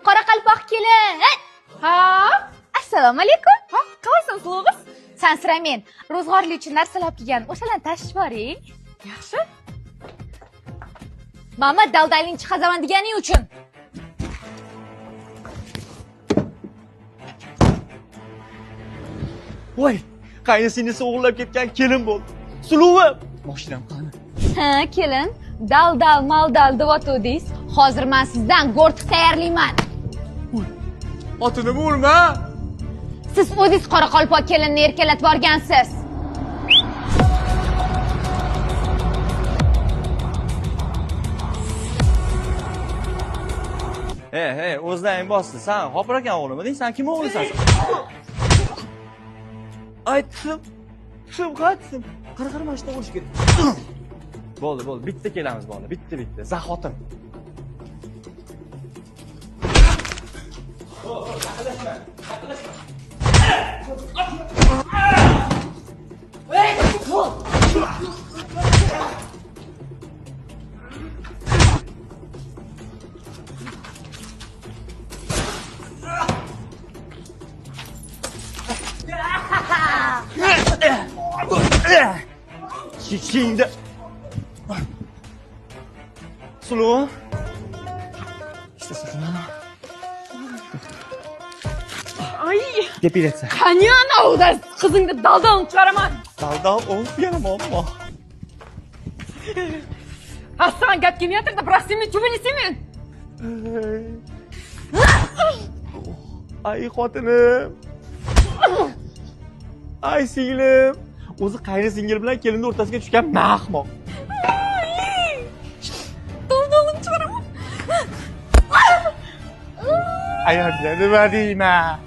Qoraqalpoq kelin. Ha? Assalomu alaykum. Ha, qaysan so'g'iz? Sansiramen, ro'zg'orli uchun narsalar kelgan. O'shalarni tashib boring. Yaxshi. Mama daldalning chiqazaman deganing uchun. Voy, qaynisinisi o'g'irlab ketgan kelin bo'ldi. Suluvim. Mashinam qani? Ha, kelin, daldal maldal devatudingiz. Hozir men sizdan go'rtiq tayyorlayman. Xotinim o'lma. Siz o'zingiz qoraqalpoq kelinni erkalatib borgansiz. Hey, o'zlaring bosdi. Sen G'ofur aka o'g'limiding? Sen kim o'g'lisan? Aytdim. Shu qaytdim. Qara mashina o'lish kerak. Bo'ldi. Bitta kelamiz bo'ldi. Bitta. Zahotim. Shishingda. Sulu. İşte sakın. Ay, Depilatsiya. qanyana o'da qizingni daldalni chiqaraman. Daldal o'lganman ammo. Hasan gap kelmayapti, prosimi chuvinisimen. Ay xotinim. Ay singlim. O'zi qayni singil bilan kelinning o'rtasiga tushgan mahmoq. Daldalni chiqaraman. Ayollar nima deyman?